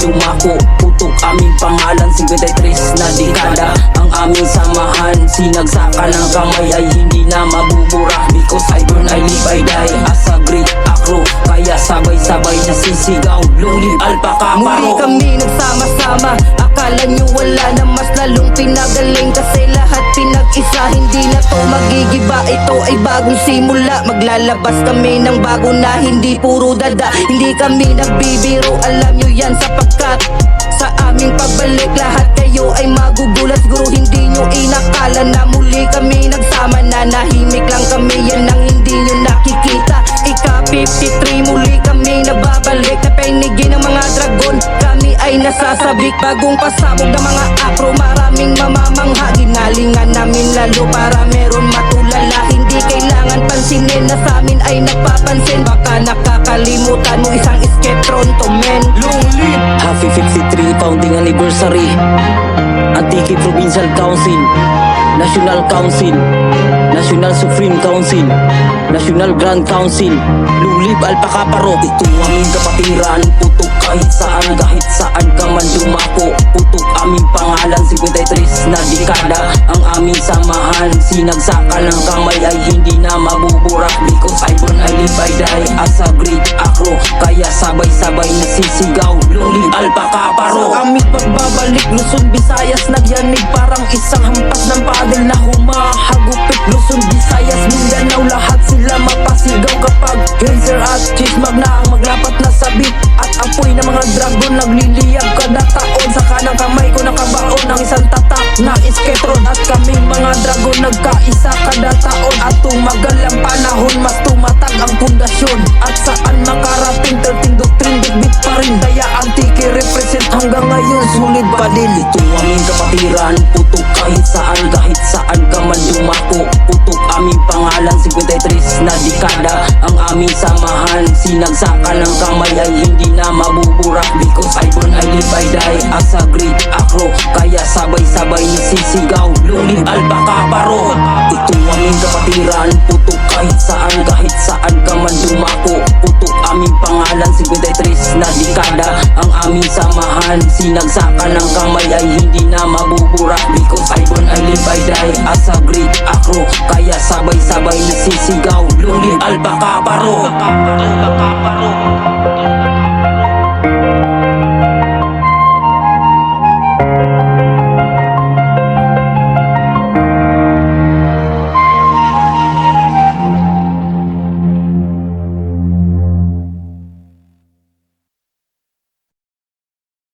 dumako. Putok aming pangalan, 53 na dekada ang aming samahan. Sinagsakan ng kamay ay hindi na mabubura, because I burn, I live, I die as a great acro. Kaya sabay-sabay nasisigaw, long live Alpaca Paro. Muli kami nagsama-sama, akala nyo wala na, mas lalong pinagaling kasi lahat pinag-isa. Hindi na to magigiba, ito ay bagong simula. Maglalabas kami ng bago na hindi puro dada. Hindi kami nagbibiro, alam nyo yan, sapagkat sa aming pagbalik lahat kayo ay magugulat. Siguro hindi nyo inakala na muli kami nagsama na. Nahimik lang kami, yan ang hindi nyo nakikita. Ika-53 muli kami nababalik, na painigin ng mga dragon. Kami ay nasasabik, bagong pasabog ng mga acro. Maraming mamamangha, ginalingan namin lalo para meron matulala. Hindi kailangan pansinin na sa amin ay napapansin. Baka nakakalimutan mo isang skeptron to men. Long live Happy 53 founding anniversary. Antique Provincial Council, National Council, National Supreme Council, National Grand Council. Long live Alpaca Paro. Ito aming kapatiran, putok kahit saan ka man dumako. Putok aming pangalan, 53 na dekada ang aming samahan. Sinagsakan ng kamay ay hindi na mabubura, because I burn, I live, I die as a great acro. Kaya sabay-sabay nasisigaw, long live Alpaca Paro. Sa aming pagbabalik, Luzon, Visayas nagyanig parang isang hampas ng padel na humahagupit. Luzon, Visayas, Mindanao, lahat sila mapasigaw kapag Hanser at Chismag na ang maglapat na sabit. At apoy ng mga dragon nagliliyab kada taon. Sa kanang kamay ko nakabaon ang isang tatak na sketron. At kaming mga dragon nagkaisa kada taon. At tumagal ang panahon, mas tumatag ang pundasyon. At saan makarating, 13 doctrine, bitbit pa rin. Kaya Antique represent hanggang ngayon, sulit pa din. Ito aming kapatiran, putok kahit saan ka man dumako. Putok aming pangalan, 53 na dekada ang aming samahan. Sinagsakan ng kamay ay hindi na mabubura, because I burn, I live, I die as a great acro. Kaya sabay-sabay nasisigaw, long live Alpaca Paro. Ito aming kapatiran, putok kahit saan ka man dumako. Putok aming pangalan, 53 na dekada ang aming samahan. Sinagsakan ng kamay ay hindi na mabubura, because I burn, I live, I die as a great acro. Kaya sabay-sabay nasisigaw, long live Alpaca Paro. Alpaca Paro.